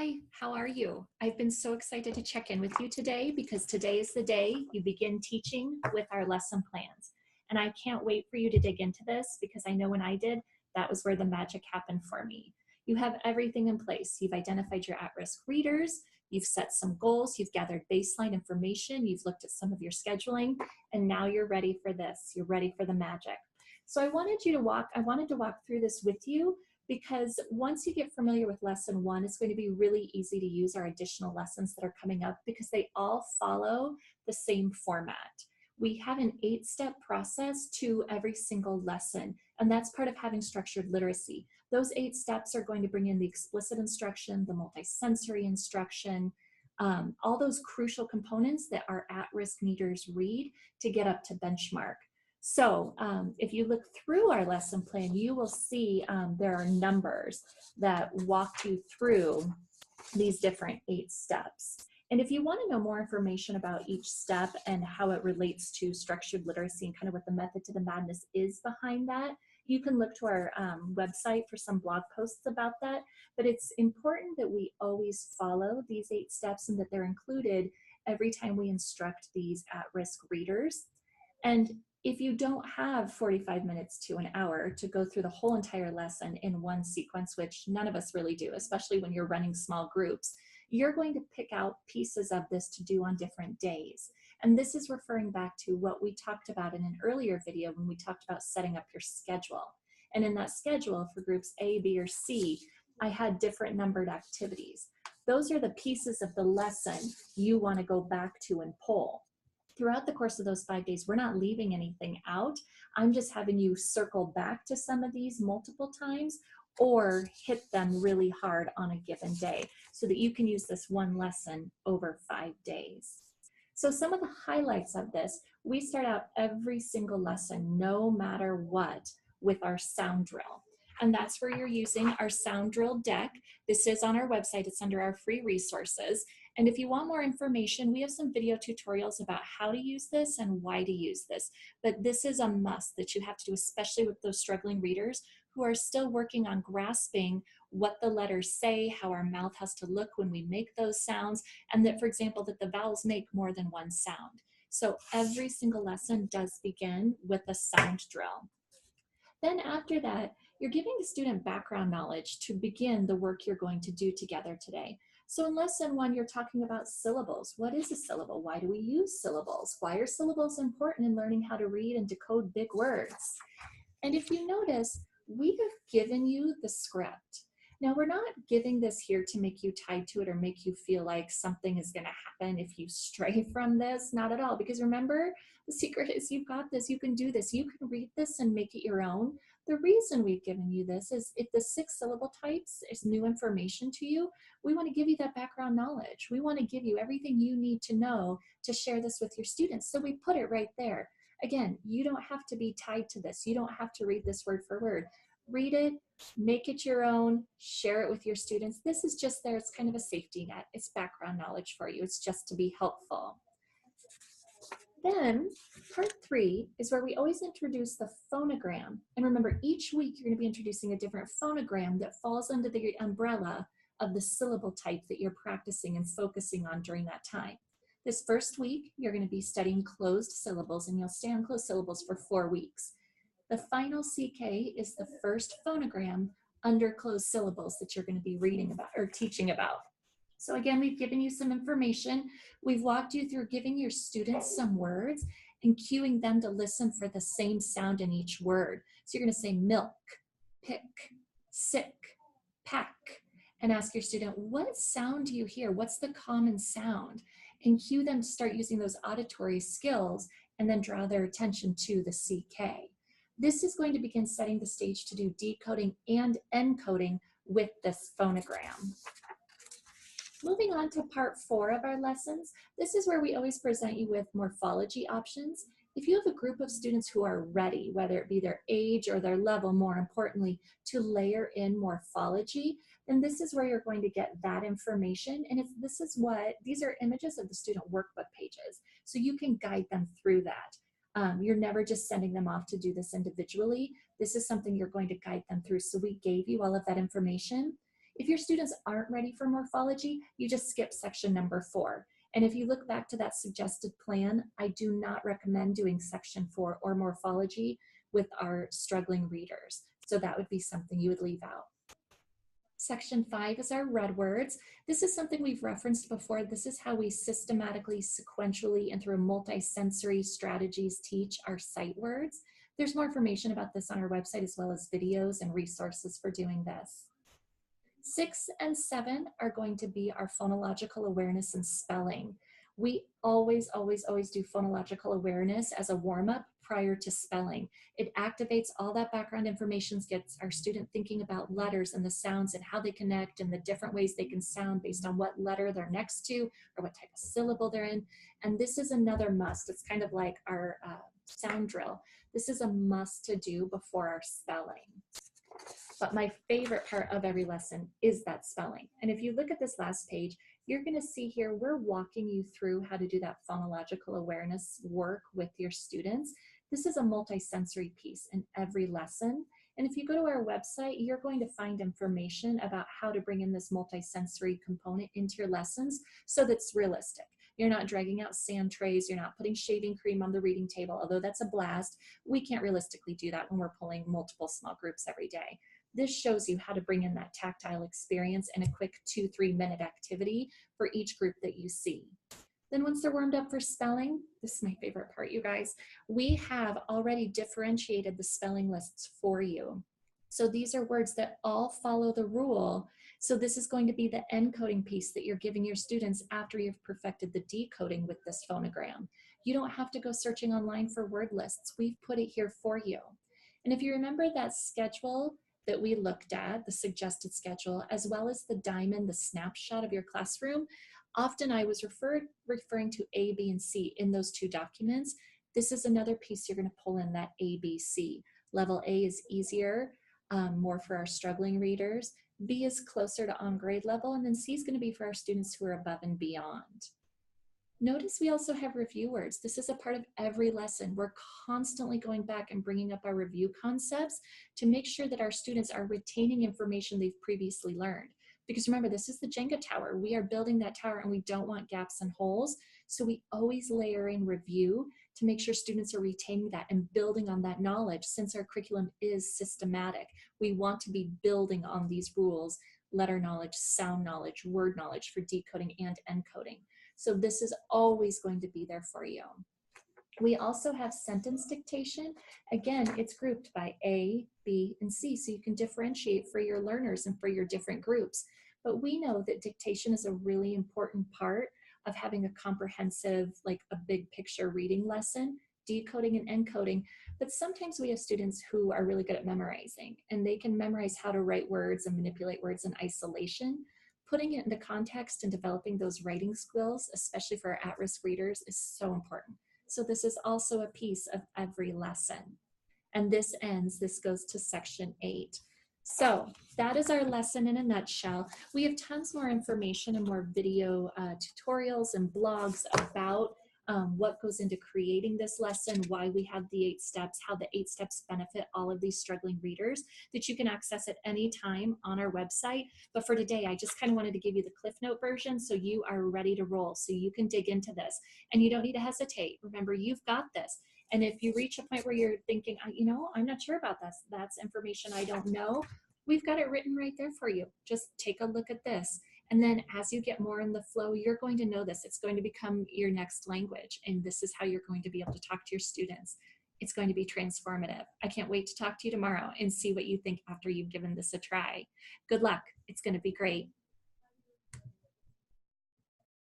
Hi, how are you? I've been so excited to check in with you today because today is the day you begin teaching with our lesson plans. And I can't wait for you to dig into this because I know when I did, that was where the magic happened for me. You have everything in place. You've identified your at-risk readers, you've set some goals, you've gathered baseline information, you've looked at some of your scheduling, and now you're ready for this. You're ready for the magic. So I wanted to walk through this with you because once you get familiar with lesson one, it's going to be really easy to use our additional lessons that are coming up because they all follow the same format. We have an 8-step process to every single lesson, and that's part of having structured literacy. Those 8 steps are going to bring in the explicit instruction, the multisensory instruction, all those crucial components that our at-risk readers read to get up to benchmark. So if you look through our lesson plan, you will see there are numbers that walk you through these different 8 steps. And if you want to know more information about each step and how it relates to structured literacy and kind of what the method to the madness is behind that, you can look to our website for some blog posts about that. But it's important that we always follow these 8 steps and that they're included every time we instruct these at-risk readers. And if you don't have 45 minutes to an hour to go through the whole entire lesson in one sequence, which none of us really do, especially when you're running small groups, you're going to pick out pieces of this to do on different days. And this is referring back to what we talked about in an earlier video when we talked about setting up your schedule. And in that schedule for groups A, B, or C, I had different numbered activities. Those are the pieces of the lesson you want to go back to and pull. Throughout the course of those 5 days, we're not leaving anything out. I'm just having you circle back to some of these multiple times or hit them really hard on a given day so that you can use this one lesson over 5 days. So some of the highlights of this, we start out every single lesson, no matter what, with our sound drill. And that's where you're using our sound drill deck. This is on our website. It's under our free resources. And if you want more information, we have some video tutorials about how to use this and why to use this. But this is a must that you have to do, especially with those struggling readers who are still working on grasping what the letters say, how our mouth has to look when we make those sounds, and that, for example, that the vowels make more than one sound. So every single lesson does begin with a sound drill. Then after that, you're giving the student background knowledge to begin the work you're going to do together today. So in lesson 1, you're talking about syllables. What is a syllable? Why do we use syllables? Why are syllables important in learning how to read and decode big words? And if you notice, we have given you the script. Now, we're not giving this here to make you tied to it or make you feel like something is going to happen if you stray from this. Not at all. Because remember, the secret is you've got this. You can do this. You can read this and make it your own. The reason we've given you this is if the 6 syllable types is new information to you, we want to give you that background knowledge. We want to give you everything you need to know to share this with your students. So we put it right there. Again, you don't have to be tied to this. You don't have to read this word for word. Read it, make it your own, share it with your students. This is just there. It's kind of a safety net. It's background knowledge for you. It's just to be helpful. Then part 3 is where we always introduce the phonogram. And remember, each week you're going to be introducing a different phonogram that falls under the umbrella of the syllable type that you're practicing and focusing on during that time. This first week, you're going to be studying closed syllables, and you'll stay on closed syllables for 4 weeks. The final CK is the first phonogram under closed syllables that you're going to be reading about or teaching about. So again, we've given you some information. We've walked you through giving your students some words and cueing them to listen for the same sound in each word. So you're going to say milk, pick, sick, pack, and ask your student, what sound do you hear? What's the common sound? And cue them to start using those auditory skills and then draw their attention to the CK. This is going to begin setting the stage to do decoding and encoding with this phonogram. Moving on to part 4 of our lessons, this is where we always present you with morphology options. If you have a group of students who are ready, whether it be their age or their level, more importantly, to layer in morphology, then this is where you're going to get that information. And these are images of the student workbook pages, so you can guide them through that. You're never just sending them off to do this individually. This is something you're going to guide them through. So we gave you all of that information. If your students aren't ready for morphology, you just skip section number 4. And if you look back to that suggested plan, I do not recommend doing section 4 or morphology with our struggling readers. So that would be something you would leave out. Section 5 is our red words. This is something we've referenced before. This is how we systematically, sequentially, and through multi-sensory strategies teach our sight words. There's more information about this on our website, as well as videos and resources for doing this. 6 and 7 are going to be our phonological awareness and spelling. We always do phonological awareness as a warm-up prior to spelling. It activates all that background information, gets our student thinking about letters and the sounds and how they connect and the different ways they can sound based on what letter they're next to or what type of syllable they're in. And this is another must. It's kind of like our sound drill. This is a must to do before our spelling. But my favorite part of every lesson is that spelling. And if you look at this last page, you're going to see here, we're walking you through how to do that phonological awareness work with your students. This is a multi-sensory piece in every lesson. And if you go to our website, you're going to find information about how to bring in this multi-sensory component into your lessons so that's realistic. You're not dragging out sand trays, you're not putting shaving cream on the reading table, although that's a blast. We can't realistically do that when we're pulling multiple small groups every day. This shows you how to bring in that tactile experience in a quick 2-3 minute activity for each group that you see. Then once they're warmed up for spelling, this is my favorite part, you guys, we have already differentiated the spelling lists for you. So these are words that all follow the rule. So this is going to be the encoding piece that you're giving your students after you've perfected the decoding with this phonogram. You don't have to go searching online for word lists. We've put it here for you. And if you remember that schedule that we looked at, the suggested schedule, as well as the diamond, the snapshot of your classroom, often I was referring to A, B, and C in those 2 documents. This is another piece you're going to pull in, that A, B, C. Level A is easier, more for our struggling readers. B is closer to on grade level, and then C is going to be for our students who are above and beyond. Notice we also have review words. This is a part of every lesson. We're constantly going back and bringing up our review concepts to make sure that our students are retaining information they've previously learned. Because remember, this is the Jenga tower. We are building that tower and we don't want gaps and holes. So we always layer in review to make sure students are retaining that and building on that knowledge. Since our curriculum is systematic, we want to be building on these rules, letter knowledge, sound knowledge, word knowledge for decoding and encoding. So this is always going to be there for you. We also have sentence dictation. Again, it's grouped by A, B, and C, so you can differentiate for your learners and for your different groups. But we know that dictation is a really important part of having a comprehensive, like a big picture reading lesson, decoding and encoding. But sometimes we have students who are really good at memorizing, and they can memorize how to write words and manipulate words in isolation. Putting it into context and developing those writing skills, especially for our at-risk readers, is so important. So this is also a piece of every lesson. And this goes to section 8. So that is our lesson in a nutshell. We have tons more information and more video tutorials and blogs about what goes into creating this lesson, why we have the 8 steps, how the 8 steps benefit all of these struggling readers, that you can access at any time on our website. But for today, I just kind of wanted to give you the Cliff Note version so you are ready to roll, so you can dig into this. And you don't need to hesitate. Remember, you've got this. And if you reach a point where you're thinking, you know, I'm not sure about this, that's information I don't know, we've got it written right there for you. Just take a look at this. And then as you get more in the flow, you're going to know this. It's going to become your next language. And this is how you're going to be able to talk to your students. It's going to be transformative. I can't wait to talk to you tomorrow and see what you think after you've given this a try. Good luck. It's going to be great.